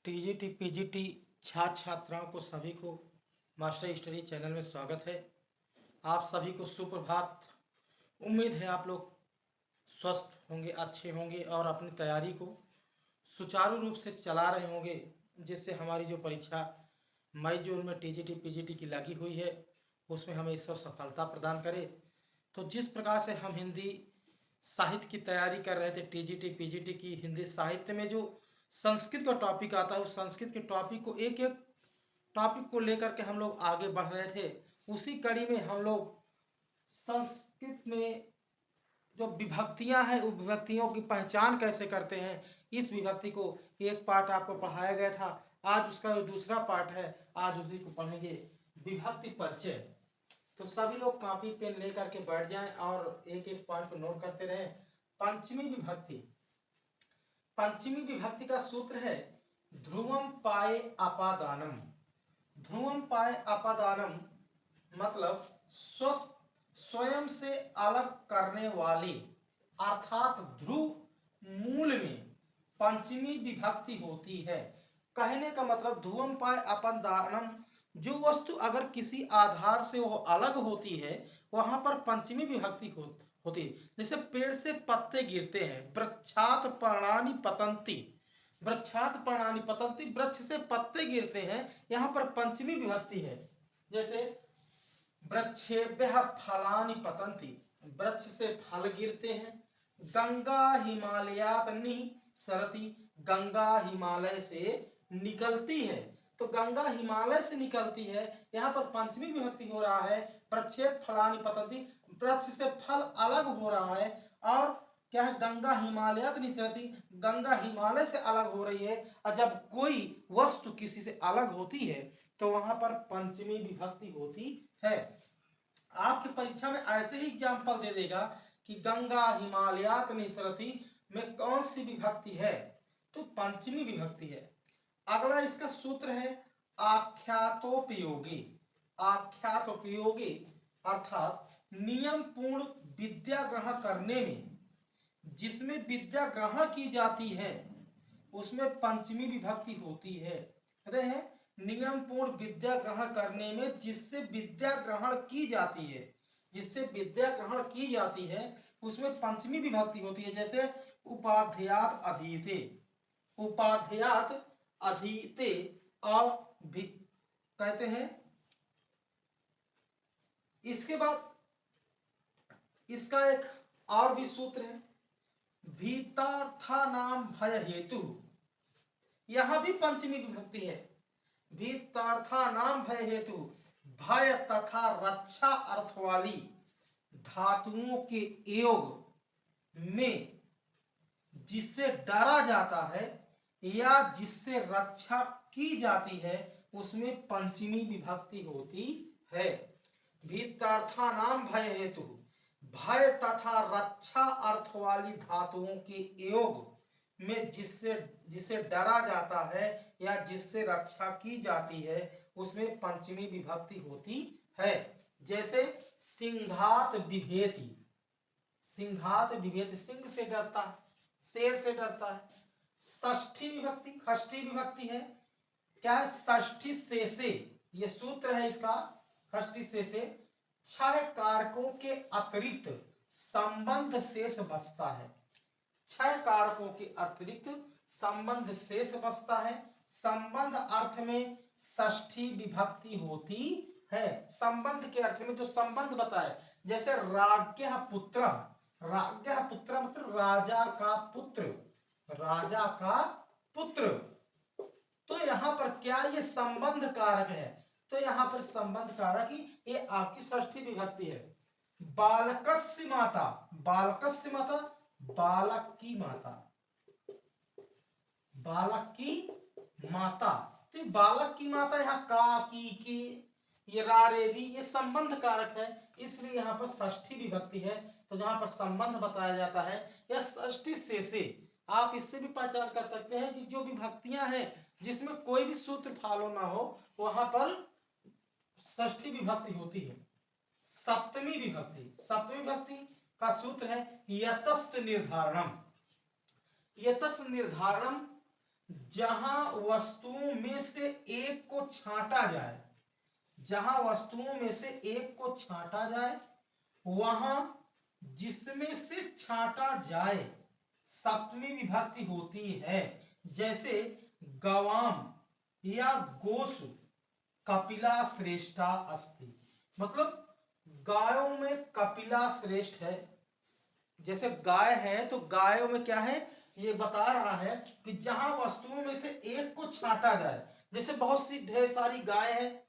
TGT PGT छात्र छात्राओं को सभी को मास्टर स्टडी चैनल में स्वागत है। आप सभी को सुप्रभात। उम्मीद है आप लोग स्वस्थ होंगे, अच्छे होंगे और अपनी तैयारी को सुचारू रूप से चला रहे होंगे, जिससे हमारी जो परीक्षा मई जून में टीजीटी पीजीटी की लगी हुई है उसमें हमें ईश्वर सफलता प्रदान करे। तो जिस प्रकार से हम हिंदी साहित्य की तैयारी कर रहे थे, टीजीटी पीजीटी की हिंदी साहित्य में जो संस्कृत का टॉपिक आता है उस संस्कृत के टॉपिक को एक एक टॉपिक को लेकर के हम लोग आगे बढ़ रहे थे। उसी कड़ी में हम लोग संस्कृत में जो विभक्तियां हैं उन विभक्तियों की पहचान कैसे करते हैं, इस विभक्ति को एक पार्ट आपको पढ़ाया गया था। आज उसका जो दूसरा पार्ट है, आज उसी को पढ़ेंगे, विभक्ति परिचय। तो सभी लोग कॉपी पेन लेकर के बैठ जाएं और एक एक पॉइंट को नोट करते रहें। पंचमी विभक्ति। पंचमी विभक्ति का सूत्र है ध्रुवम पाए अपादानम। ध्रुवम पाए अपादानम मतलब स्वयं से अलग करने वाली, अर्थात ध्रुव मूल में पंचमी विभक्ति होती है। कहने का मतलब ध्रुवम पाए अपादानम, जो वस्तु अगर किसी आधार से वो अलग होती है वहां पर पंचमी विभक्ति होती है। जैसे पेड़ से पत्ते गिरते हैं, वृक्षात पर्णानि पतंती। वृक्षात पर्णानि पतंती, वृक्ष से पत्ते गिरते हैं, यहाँ पर पंचमी विभक्ति है। जैसे वृक्षेभ्यः फलानि पतन्ति, वृक्ष से फल गिरते हैं। गंगा हिमालयात् निःसरति, गंगा हिमालय से निकलती है। तो गंगा हिमालय से निकलती है, यहाँ पर पंचमी विभक्ति हो रहा है। वृक्षेभ्यः फलानि पतन्ति, वृक्ष से फल अलग हो रहा है। और क्या है, गंगा हिमालयात् निःसरति, गंगा हिमालय से अलग हो रही है। और जब कोई वस्तु किसी से अलग होती है तो वहां पर पंचमी विभक्ति होती है। आपकी परीक्षा में ऐसे ही एग्जाम्पल दे देगा कि गंगा हिमालयात् निःसरति में कौन सी विभक्ति है, तो पंचमी विभक्ति है। अगला इसका सूत्र है आख्यातोपयोगी। आख्यातोपयोगी अर्थात नियम पूर्ण विद्या ग्रहण करने में, जिसमें विद्या ग्रहण की जाती है उसमें पंचमी विभक्ति होती है। नियम पूर्ण विद्या ग्रहण करने में जिससे विद्या ग्रहण की जाती है, जिससे विद्या ग्रहण की जाती है उसमें पंचमी विभक्ति होती है। जैसे उपाध्यात अधीते, उपाध्यात अधीते और भी कहते हैं। इसके बाद इसका एक और भी सूत्र है भीतार्था नाम भय हेतु। यहां भी पंचमी विभक्ति है। भीतार्था नाम भय हेतु, भय तथा रक्षा अर्थ वाली धातुओं के योग में जिससे डरा जाता है या जिससे रक्षा की जाती है उसमें पंचमी विभक्ति होती है। भीतार्था नाम भय हेतु, भय तथा रक्षा अर्थ वाली धातुओं के योग में जिससे डरा जाता है या जिससे रक्षा की जाती है उसमें पंचमी विभक्ति होती है। जैसे सिंघात विभेति, सिंघात विभेति, सिंह से डरता है, शेर से डरता है। षष्ठी विभक्ति, षष्ठी विभक्ति है, क्या है, षष्ठी से, ये सूत्र है इसका, षष्ठी से छह कारकों के अतिरिक्त संबंध शेष बचता है। छह कारकों के अतिरिक्त संबंध शेष बचता है। संबंध अर्थ में षष्ठी विभक्ति होती है। संबंध के अर्थ में जो संबंध बताए, जैसे राज्ञः पुत्र, राज्ञः पुत्र मतलब राजा का पुत्र, राजा का पुत्र। तो यहाँ पर क्या ये संबंध कारक है, तो यहाँ पर संबंध कारक ही ये आपकी षष्ठी विभक्ति है। बालकस्य माता, बालकस्य माता बालक की माता, बालक की माता। तो बालक की माता यहाँ का की ये रा रे री, ये संबंध कारक है, इसलिए यहाँ पर षष्ठी विभक्ति है। तो जहां पर संबंध बताया जाता है या षष्ठी से आप इससे भी पहचान कर सकते हैं कि जो विभक्तियां हैं जिसमें कोई भी सूत्र फॉलो ना हो वहां पर षष्ठी विभक्ति होती है। सप्तमी विभक्ति, सप्तमी विभक्ति का सूत्र है यतस्य निर्धारणम। यतस्य निर्धारणम जहां वस्तुओं में से एक को छांटा जाए, जहां वस्तुओं में से एक को छांटा जाए, वहां जिसमें से छांटा जाए सप्तमी विभक्ति होती है। जैसे गवाम या गोसु कपिला श्रेष्ठा अस्ति, मतलब गायों में कपिला श्रेष्ठ है। जैसे गाय है तो गायों में क्या है, ये बता रहा है कि जहां वस्तुओं में से एक को छांटा जाए, जैसे बहुत सी ढेर सारी गाय है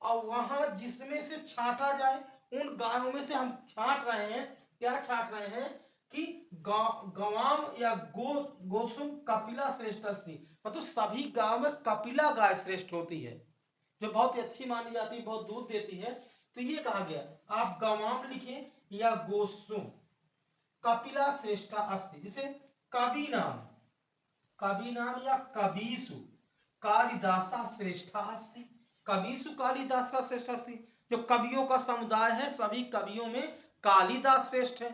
और वहां जिसमें से छांटा जाए, उन गायों में से हम छांट रहे हैं, क्या छांट रहे हैं कि गवाम या गोसुम कपिला श्रेष्ठ अस्ति, मतलब सभी गायों में कपिला गाय श्रेष्ठ होती है, जो बहुत ही अच्छी मानी जाती है, बहुत दूध देती है। तो ये कहा गया, आप गवाम लिखें या गोसुम कपिला श्रेष्ठा अस्ति। जैसे कवि नाम, कवि नाम या कबीसु कालिदासा श्रेष्ठा अस्ति, कबीसु कालिदासा श्रेष्ठ अस्ति, जो कवियों का समुदाय है सभी कवियों में कालिदास श्रेष्ठ है।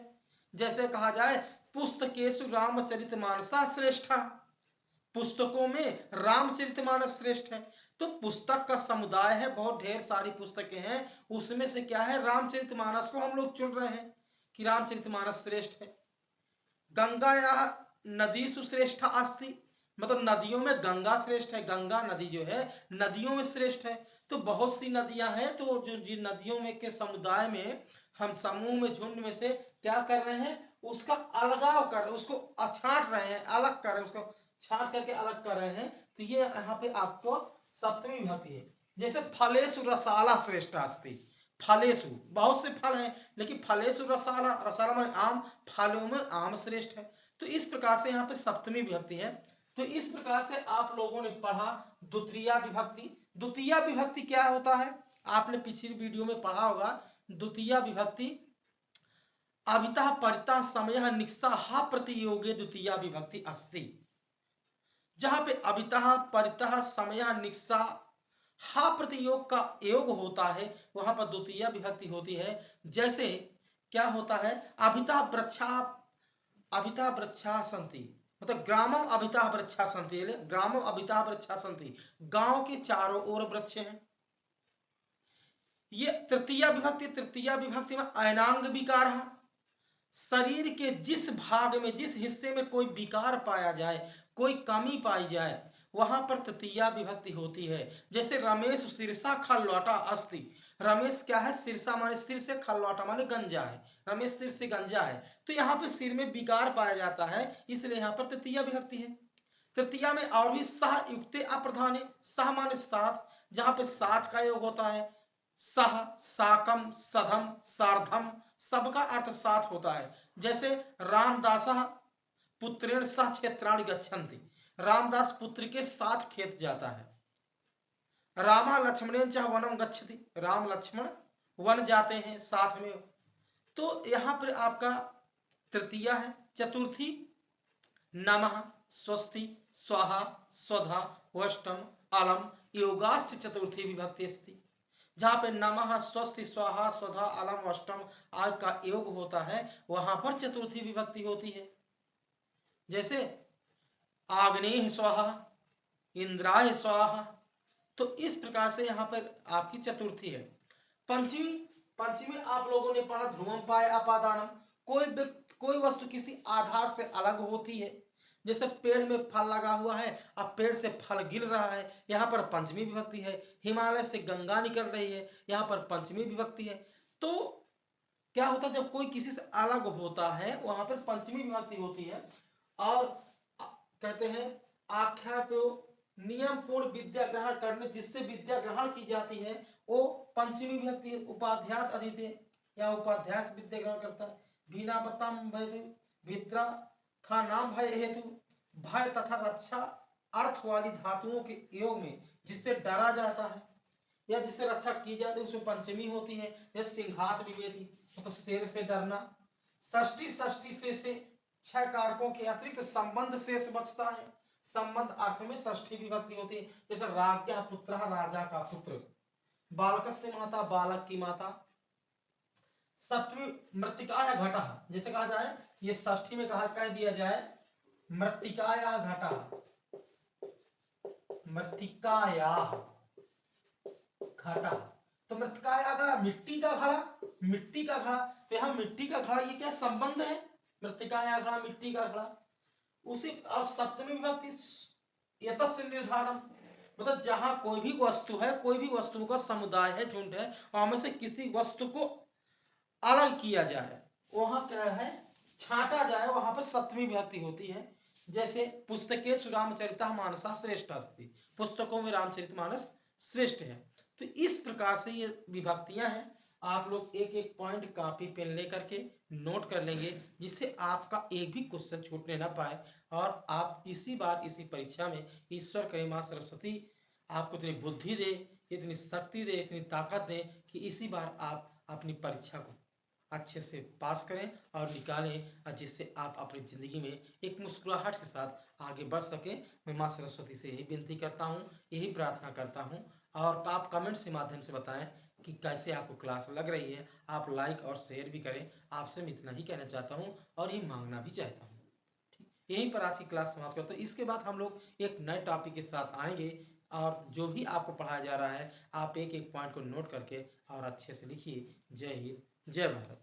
जैसे कहा जाए पुस्तकेषु रामचरितमानसा श्रेष्ठा, पुस्तकों में रामचरितमानस श्रेष्ठ है। तो पुस्तक का समुदाय है, बहुत ढेर सारी पुस्तकें हैं, उसमें से क्या है, रामचरितमानस को हम लोग चुन रहे हैं कि रामचरितमानस श्रेष्ठ है। गंगा या नदी सुश्रेष्ठा अस्ति, मतलब नदियों में गंगा श्रेष्ठ है, गंगा नदी जो है नदियों में श्रेष्ठ है। तो बहुत सी नदियां हैं, तो जो जिन नदियों में के समुदाय में हम समूह में झुंड में से क्या कर रहे हैं, उसका अलगाव कर रहे हैं, उसको छांट रहे हैं, अलग कर रहे हैं, उसको छांट करके अलग कर रहे हैं। तो ये यहाँ पे आपको सप्तमी विभक्ति है। जैसे फलेषु रसाला श्रेष्ठ अस्ति, फलेषु बहुत से फल हैं, लेकिन फलेषु रसाला, रसाला माने आम, फलों में आम श्रेष्ठ है। तो इस प्रकार से यहाँ पे सप्तमी विभक्ति है। तो इस प्रकार से आप लोगों ने पढ़ा द्वितीय विभक्ति। द्वितीय विभक्ति क्या होता है, आपने पिछली वीडियो में पढ़ा होगा। द्वितीय विभक्ति अभितः परितः समयः निक्साहा प्रतियोगे द्वितीय विभक्ति अस्ति। जहां पे अभितः परितः समयः निक्सा हा प्रतियोग का योग होता है, वहां पर द्वितीय विभक्ति होती है। जैसे क्या होता है, अभिता वृक्षा, अभिता वृक्षा संति, मतलब ग्रामम अभिता वृक्षा संति, ग्रामम अभिता वृक्षा संति, गांव के चारों ओर वृक्ष हैं। ये तृतीय विभक्ति, तृतीय विभक्ति में अयनांग विकार, शरीर के जिस भाग में, जिस हिस्से में कोई विकार पाया जाए, कोई कमी पाई जाए, वहां पर तृतीय विभक्ति होती है। जैसे रमेश शीर्षा खलौटा अस्ति, रमेश क्या है, शीर्षा माने सिर से, खलौटा माने गंजा है, रमेश सिर से गंजा है। तो यहाँ पे सिर में विकार पाया जाता है, इसलिए यहाँ पर तृतीय विभक्ति है। तृतीया में और भी सह युक्ते अप्रधाने, सह माने साथ, जहां पे साथ का योग होता है, सह, साकम, सधम, सार्धम, सबका अर्थ साथ होता है। जैसे रामदास पुत्रेण सह क्षेत्राणि गच्छन्ति, रामदास पुत्र के साथ खेत जाता है। रामा लक्ष्मणेन च वनम गच्छति, राम लक्ष्मण वन जाते हैं साथ में। तो यहां पर आपका तृतीया है। चतुर्थी नमः, स्वस्ति, स्वाहा, स्वधा, वष्टम, अलम, योगाश्च चतुर्थी विभक्ति अस्ति। जहां पे नमः, स्वस्ति, स्वाहा, स्वधा, अलम, अष्टम आदि का योग होता है, वहां पर चतुर्थी विभक्ति होती है। जैसे आग्नेय स्वाहा, इंद्राय स्वाहा। तो इस प्रकार से यहाँ पर आपकी चतुर्थी है। पंचमी, पंचमी आप लोगों ने पढ़ा ध्रुवम पाए अपादानम, कोई वस्तु किसी आधार से अलग होती है। जैसे पेड़ में फल लगा हुआ है, अब पेड़ से फल गिर रहा है, यहाँ पर पंचमी विभक्ति है। हिमालय से गंगा निकल रही है, यहाँ पर पंचमी विभक्ति है। तो क्या होता है, जब कोई किसी से अलग होता है वहां पर पंचमी विभक्ति होती है। और कहते हैं आख्या को नियम पूर्ण विद्या ग्रहण करने, जिससे विद्या ग्रहण की जाती है, वो पंचमी विभक्ति। उपाध्यात अदिते या उपाध्याय से विद्या ग्रहण करता है। बिना बताम भित्रा था नाम भय हेतु, भय तथा रक्षा अर्थ वाली धातुओं के योग में जिससे डरा जाता है या जिससे रक्षा की जाती है, उसमें पंचमी होती है। जैसे सिंघात विवेदी, तो शेर से डरना। षष्ठी, षष्ठी से छह कारकों के अतिरिक्त संबंध शेष बचता है, संबंध अर्थ में षष्ठी विभक्ति होती है। जैसे राज्ञा पुत्र, राजा का पुत्र। बालक से माता, बालक की माता। सप्तमी मृत्तिका घटा, जैसे कहा जाए, ये षष्ठी में कहा कह दिया जाए मृत्तिका घटा, मृत्तिकाया घड़ा। तो मृत्तिकाया का मिट्टी का घड़ा, मिट्टी का घड़ा। तो यहाँ मिट्टी का घड़ा, ये क्या संबंध है? मृत्तिकाया घड़ा, मिट्टी का घड़ा। उसी और सप्तमी विभक्ति यतस्य निर्धारण, मतलब जहां कोई भी वस्तु है, कोई भी वस्तुओं का समुदाय है, झुंड है, वहां में से किसी वस्तु को अलग किया जाए, वहां क्या है, छांटा जाए, वहां पर सप्तमी विभक्ति होती है। जैसे पुस्तकेषु रामचरितमानसा श्रेष्ठ अस्ति, पुस्तकों में रामचरितमानस श्रेष्ठ है। तो इस प्रकार से ये विभक्तियां हैं। आप लोग एक एक पॉइंट कॉपी पेन लेकर के नोट कर लेंगे, जिससे आपका एक भी क्वेश्चन छूटने ना पाए। और आप इसी बार इसी परीक्षा में ईश्वर करे मां सरस्वती आपको इतनी बुद्धि दे, इतनी शक्ति दे, इतनी ताकत दे कि इसी बार आप अपनी परीक्षा को अच्छे से पास करें और निकालें, जिससे आप अपनी ज़िंदगी में एक मुस्कुराहट के साथ आगे बढ़ सकें। मैं माँ सरस्वती से यही विनती करता हूँ, यही प्रार्थना करता हूँ। और आप कमेंट्स के माध्यम से बताएं कि कैसे आपको क्लास लग रही है। आप लाइक और शेयर भी करें। आपसे मैं इतना ही कहना चाहता हूँ और ये मांगना भी चाहता हूँ। ठीक, यहीं पर आज की क्लास समाप्त करता हूँ। इसके बाद हम लोग एक नए टॉपिक के साथ आएंगे, और जो भी आपको पढ़ाया जा रहा है आप एक एक पॉइंट को नोट करके और अच्छे से लिखिए। जय हिंद, जय भारत।